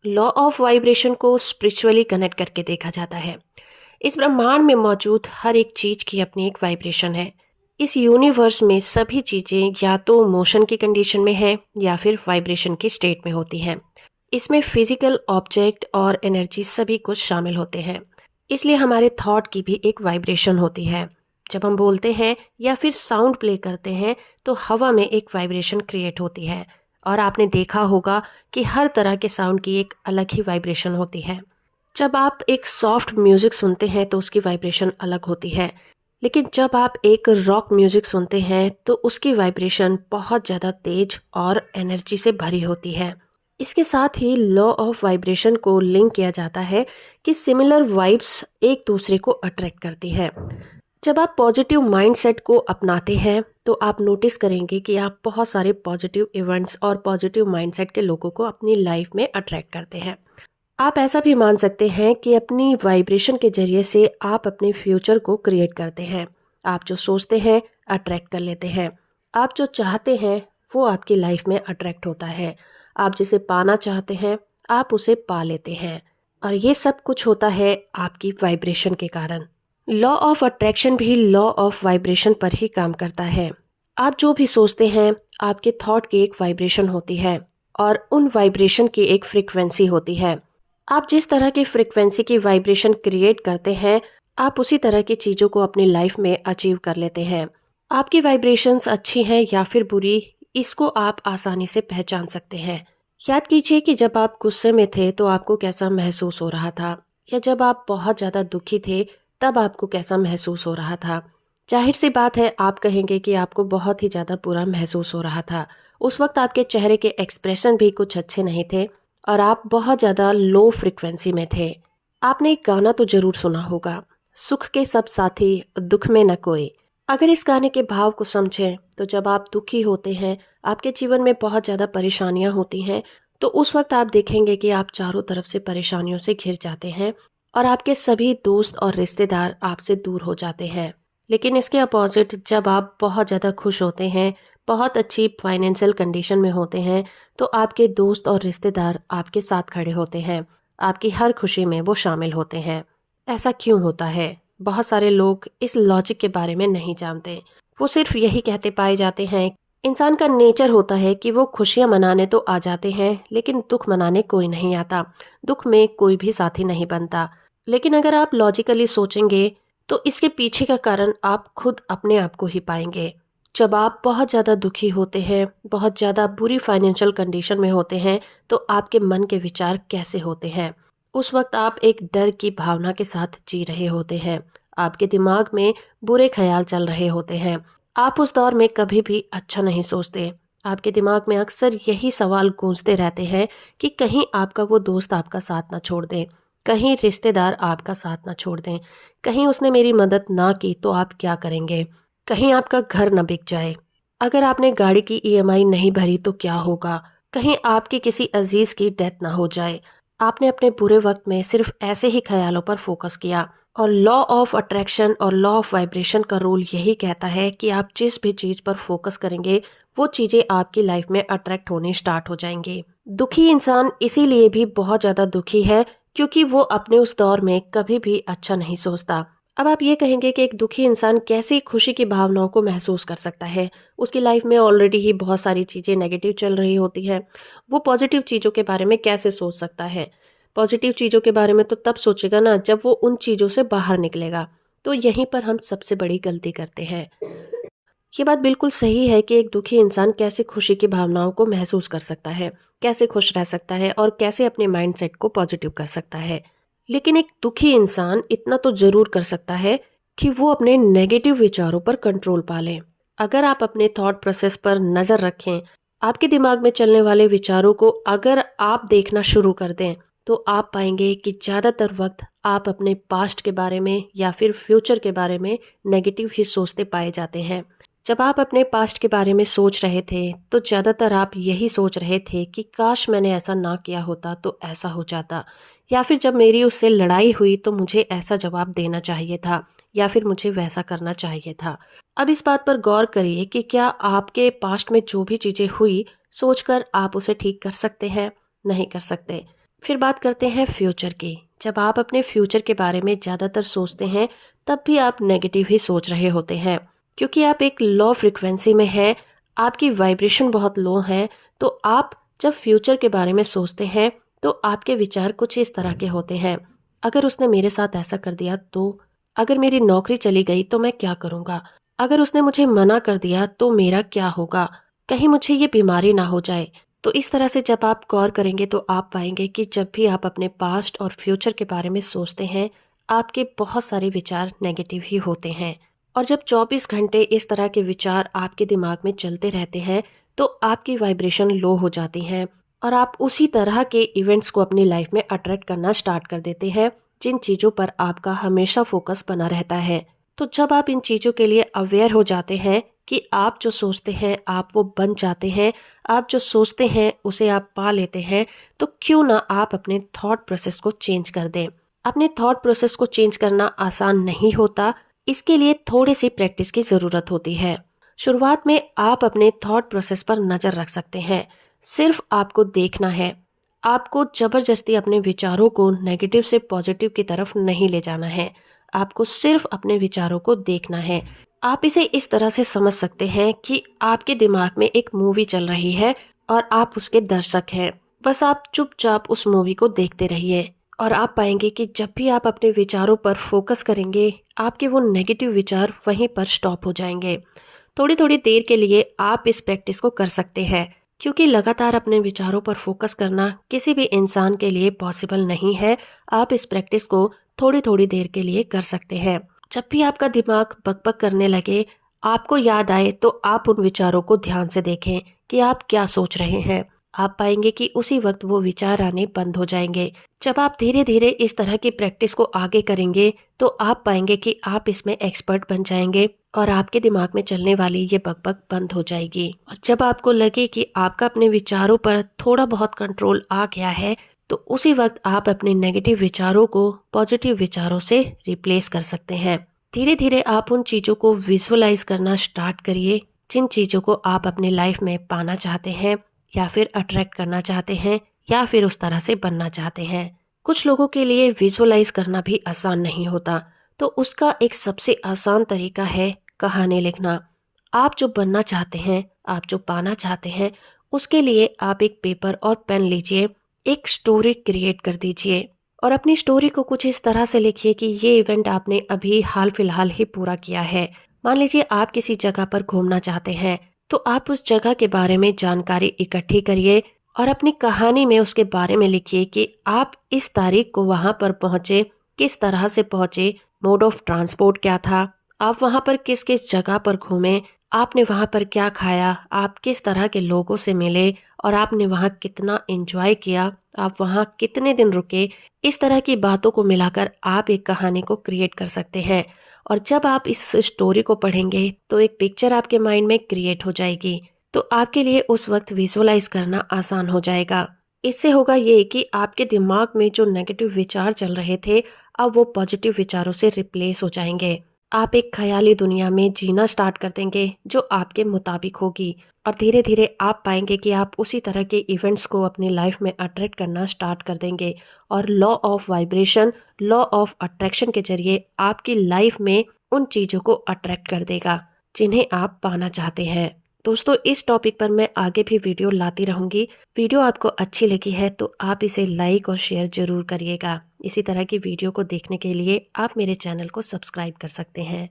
Law of vibration को spiritually connect करके देखा जाता है। इस ब्रह्मांड में मौजूद हर एक चीज की अपनी एक वाइब्रेशन है। इस यूनिवर्स में सभी चीजें या तो मोशन की कंडीशन में है या फिर वाइब्रेशन की स्टेट में होती हैं। इसमें फिजिकल ऑब्जेक्ट और एनर्जी सभी कुछ शामिल होते हैं। इसलिए हमारे थॉट की भी एक वाइब्रेशन होती है। जब हम बोलते हैं या फिर साउंड प्ले करते हैं तो हवा में एक वाइब्रेशन क्रिएट होती है। और आपने देखा होगा कि हर तरह के साउंड की एक अलग ही वाइब्रेशन होती है। जब आप एक सॉफ्ट म्यूजिक सुनते हैं तो उसकी वाइब्रेशन अलग होती है, लेकिन जब आप एक रॉक म्यूजिक सुनते हैं तो उसकी वाइब्रेशन बहुत ज़्यादा तेज और एनर्जी से भरी होती है। इसके साथ ही लॉ ऑफ वाइब्रेशन को लिंक किया जाता है कि सिमिलर वाइब्स एक दूसरे को अट्रैक्ट करती हैं। जब आप पॉजिटिव माइंडसेट को अपनाते हैं तो आप नोटिस करेंगे कि आप बहुत सारे पॉजिटिव इवेंट्स और पॉजिटिव माइंडसेट के लोगों को अपनी लाइफ में अट्रैक्ट करते हैं। आप ऐसा भी मान सकते हैं कि अपनी वाइब्रेशन के जरिए से आप अपने फ्यूचर को क्रिएट करते हैं। आप जो सोचते हैं अट्रैक्ट कर लेते हैं। आप जो चाहते हैं वो आपकी लाइफ में अट्रैक्ट होता है। आप जिसे पाना चाहते हैं आप उसे पा लेते हैं। और ये सब कुछ होता है आपकी वाइब्रेशन के कारण। लॉ ऑफ अट्रैक्शन भी लॉ ऑफ वाइब्रेशन पर ही काम करता है। आप जो भी सोचते हैं आपके थॉट की एक वाइब्रेशन होती है और उन वाइब्रेशन की एक फ्रीक्वेंसी होती है। आप जिस तरह की फ्रीक्वेंसी की वाइब्रेशन क्रिएट करते हैं आप उसी तरह की चीज़ों को अपनी लाइफ में अचीव कर लेते हैं। आपकी वाइब्रेशंस अच्छी हैं या फिर बुरी, इसको आप आसानी से पहचान सकते हैं। याद कीजिए कि जब आप गुस्से में थे तो आपको कैसा महसूस हो रहा था, या जब आप बहुत ज़्यादा दुखी थे तब आपको कैसा महसूस हो रहा था। जाहिर सी बात है आप कहेंगे कि आपको बहुत ही ज़्यादा बुरा महसूस हो रहा था। उस वक्त आपके चेहरे के एक्सप्रेशन भी कुछ अच्छे नहीं थे और आप बहुत ज़्यादा लो फ्रिक्वेंसी में थे। आपने एक गाना तो ज़रूर सुना होगा, सुख के सब साथी दुख में न कोई। अगर इस गाने के भाव को समझें तो जब आप दुखी होते हैं, आपके जीवन में बहुत ज़्यादा परेशानियां होती हैं, तो उस वक्त आप देखेंगे कि आप चारों तरफ से परेशानियों से घिर जाते हैं और आपके सभी दोस्त और रिश्तेदार आपसे दूर हो जाते हैं। लेकिन इसके अपोजिट जब आप बहुत ज़्यादा खुश होते हैं, बहुत अच्छी फाइनेंशियल कंडीशन में होते हैं, तो आपके दोस्त और रिश्तेदार आपके साथ खड़े होते हैं। आपकी हर खुशी में वो शामिल होते हैं। ऐसा क्यों होता है? बहुत सारे लोग इस लॉजिक के बारे में नहीं जानते। वो सिर्फ यही कहते पाए जाते हैं, इंसान का नेचर होता है कि वो खुशियां मनाने तो आ जाते हैं लेकिन दुख मनाने कोई नहीं आता। दुख में कोई भी साथी नहीं बनता। लेकिन अगर आप लॉजिकली सोचेंगे तो इसके पीछे का कारण आप खुद अपने आप को ही पाएंगे। जब आप बहुत ज़्यादा दुखी होते हैं, बहुत ज़्यादा बुरी फाइनेंशियल कंडीशन में होते हैं, तो आपके मन के विचार कैसे होते हैं? उस वक्त आप एक डर की भावना के साथ जी रहे होते हैं। आपके दिमाग में बुरे ख्याल चल रहे होते हैं। आप उस दौर में कभी भी अच्छा नहीं सोचते। आपके दिमाग में अक्सर यही सवाल गूंजते रहते हैं कि कहीं आपका वो दोस्त आपका साथ ना छोड़ दे, कहीं रिश्तेदार आपका साथ ना छोड़ दें, कहीं उसने मेरी मदद ना की तो आप क्या करेंगे, कहीं आपका घर न बिक जाए, अगर आपने गाड़ी की ईएमआई नहीं भरी तो क्या होगा, कहीं आपकी किसी अजीज की डेथ ना हो जाए। आपने अपने बुरे वक्त में सिर्फ ऐसे ही ख्यालों पर फोकस किया। और लॉ ऑफ अट्रैक्शन और लॉ ऑफ वाइब्रेशन का रूल यही कहता है कि आप जिस भी चीज पर फोकस करेंगे वो चीजें आपकी लाइफ में अट्रैक्ट होने स्टार्ट हो जाएंगे। दुखी इंसान इसीलिए भी बहुत ज्यादा दुखी है क्योंकि वो अपने उस दौर में कभी भी अच्छा नहीं सोचता। अब आप ये कहेंगे कि एक दुखी इंसान कैसे खुशी की भावनाओं को महसूस कर सकता है? उसकी लाइफ में ऑलरेडी ही बहुत सारी चीज़ें नेगेटिव चल रही होती हैं। वो पॉजिटिव चीज़ों के बारे में कैसे सोच सकता है? पॉजिटिव चीज़ों के बारे में तो तब सोचेगा ना जब वो उन चीज़ों से बाहर निकलेगा। तो यहीं पर हम सबसे बड़ी गलती करते हैं। ये बात बिल्कुल सही है कि एक दुखी इंसान कैसे खुशी की भावनाओं को महसूस कर सकता है, कैसे खुश रह सकता है और कैसे अपने माइंडसेट को पॉजिटिव कर सकता है। लेकिन एक दुखी इंसान इतना तो जरूर कर सकता है कि वो अपने नेगेटिव विचारों पर कंट्रोल पा ले। अगर आप अपने थॉट प्रोसेस पर नजर रखें, आपके दिमाग में चलने वाले विचारों को अगर आप देखना शुरू कर दें, तो आप पाएंगे कि ज्यादातर वक्त आप अपने पास्ट के बारे में या फिर फ्यूचर के बारे में नेगेटिव ही सोचते पाए जाते हैं। जब आप अपने पास्ट के बारे में सोच रहे थे तो ज़्यादातर आप यही सोच रहे थे कि काश मैंने ऐसा ना किया होता तो ऐसा हो जाता, या फिर जब मेरी उससे लड़ाई हुई तो मुझे ऐसा जवाब देना चाहिए था, या फिर मुझे वैसा करना चाहिए था। अब इस बात पर गौर करिए कि क्या आपके पास्ट में जो भी चीज़ें हुई सोचकर आप उसे ठीक कर सकते हैं? नहीं कर सकते। फिर बात करते हैं फ्यूचर की। जब आप अपने फ्यूचर के बारे में ज़्यादातर सोचते हैं तब भी आप नेगेटिव ही सोच रहे होते हैं, क्योंकि आप एक लो फ्रिक्वेंसी में हैं, आपकी वाइब्रेशन बहुत लो है। तो आप जब फ्यूचर के बारे में सोचते हैं तो आपके विचार कुछ इस तरह के होते हैं। अगर उसने मेरे साथ ऐसा कर दिया तो, अगर मेरी नौकरी चली गई तो मैं क्या करूँगा, अगर उसने मुझे मना कर दिया तो मेरा क्या होगा, कहीं मुझे ये बीमारी ना हो जाए। तो इस तरह से जब आप गौर करेंगे तो आप पाएंगे कि जब भी आप अपने पास्ट और फ्यूचर के बारे में सोचते हैं, आपके बहुत सारे विचार नेगेटिव ही होते हैं। और जब 24 घंटे इस तरह के विचार आपके दिमाग में चलते रहते हैं तो आपकी वाइब्रेशन लो हो जाती है और आप उसी तरह के इवेंट्स को अपनी लाइफ में अट्रैक्ट करना स्टार्ट कर देते हैं जिन चीज़ों पर आपका हमेशा फोकस बना रहता है। तो जब आप इन चीज़ों के लिए अवेयर हो जाते हैं कि आप जो सोचते हैं आप वो बन जाते हैं, आप जो सोचते हैं उसे आप पा लेते हैं, तो क्यों ना आप अपने थॉट प्रोसेस को चेंज कर दें। अपने थॉट प्रोसेस को चेंज करना आसान नहीं होता, इसके लिए थोड़ी सी प्रैक्टिस की ज़रूरत होती है। शुरुआत में आप अपने थॉट प्रोसेस पर नज़र रख सकते हैं। सिर्फ आपको देखना है, आपको ज़बरदस्ती अपने विचारों को नेगेटिव से पॉजिटिव की तरफ नहीं ले जाना है। आपको सिर्फ अपने विचारों को देखना है। आप इसे इस तरह से समझ सकते हैं कि आपके दिमाग में एक मूवी चल रही है और आप उसके दर्शक हैं। बस आप चुपचाप उस मूवी को देखते रहिए और आप पाएंगे कि जब भी आप अपने विचारों पर फोकस करेंगे, आपके वो नेगेटिव विचार वहीं पर स्टॉप हो जाएंगे। थोड़ी थोड़ी देर के लिए आप इस प्रैक्टिस को कर सकते हैं, क्योंकि लगातार अपने विचारों पर फोकस करना किसी भी इंसान के लिए पॉसिबल नहीं है। आप इस प्रैक्टिस को थोड़ी थोड़ी देर के लिए कर सकते हैं। जब भी आपका दिमाग बकबक करने लगे, आपको याद आए, तो आप उन विचारों को ध्यान से देखें कि आप क्या सोच रहे हैं। आप पाएंगे कि उसी वक्त वो विचार आने बंद हो जाएंगे। जब आप धीरे धीरे इस तरह की प्रैक्टिस को आगे करेंगे तो आप पाएंगे कि आप इसमें एक्सपर्ट बन जाएंगे और आपके दिमाग में चलने वाली ये बकबक बंद हो जाएगी। और जब आपको लगे कि आपका अपने विचारों पर थोड़ा बहुत कंट्रोल आ गया है, तो उसी वक्त आप अपने नेगेटिव विचारों को पॉजिटिव विचारों से रिप्लेस कर सकते हैं। धीरे धीरे आप उन चीज़ों को विजुअलाइज करना स्टार्ट करिए जिन चीज़ों को आप अपनी लाइफ में पाना चाहते हैं या फिर अट्रैक्ट करना चाहते हैं या फिर उस तरह से बनना चाहते हैं। कुछ लोगों के लिए विजुअलाइज करना भी आसान नहीं होता, तो उसका एक सबसे आसान तरीका है कहानी लिखना। आप जो बनना चाहते हैं, आप जो पाना चाहते हैं, उसके लिए आप एक पेपर और पेन लीजिए, एक स्टोरी क्रिएट कर दीजिए और अपनी स्टोरी को कुछ इस तरह से लिखिए कि ये इवेंट आपने अभी हाल फिलहाल ही पूरा किया है। मान लीजिए आप किसी जगह पर घूमना चाहते हैं, तो आप उस जगह के बारे में जानकारी इकट्ठी करिए और अपनी कहानी में उसके बारे में लिखिए कि आप इस तारीख को वहां पर पहुंचे, किस तरह से पहुंचे, मोड ऑफ ट्रांसपोर्ट क्या था, आप वहां पर किस किस जगह पर घूमे, आपने वहां पर क्या खाया, आप किस तरह के लोगों से मिले और आपने वहां कितना एंजॉय किया, आप वहां कितने दिन रुके। इस तरह की बातों को मिलाकर आप एक कहानी को क्रिएट कर सकते हैं। और जब आप इस स्टोरी को पढ़ेंगे तो एक पिक्चर आपके माइंड में क्रिएट हो जाएगी, तो आपके लिए उस वक्त विजुअलाइज करना आसान हो जाएगा। इससे होगा ये कि आपके दिमाग में जो नेगेटिव विचार चल रहे थे, अब वो पॉजिटिव विचारों से रिप्लेस हो जाएंगे। आप एक ख्याली दुनिया में जीना स्टार्ट कर देंगे जो आपके मुताबिक होगी और धीरे धीरे आप पाएंगे कि आप उसी तरह के इवेंट्स को अपनी लाइफ में अट्रैक्ट करना स्टार्ट कर देंगे और law of vibration, law of attraction के जरिए आपकी लाइफ में उन चीज़ों को अट्रैक्ट कर देगा जिन्हें आप पाना चाहते हैं। दोस्तों, इस टॉपिक पर मैं आगे भी वीडियो लाती रहूंगी। वीडियो आपको अच्छी लगी है तो आप इसे लाइक और शेयर जरूर करिएगा। इसी तरह की वीडियो को देखने के लिए आप मेरे चैनल को सब्सक्राइब कर सकते हैं।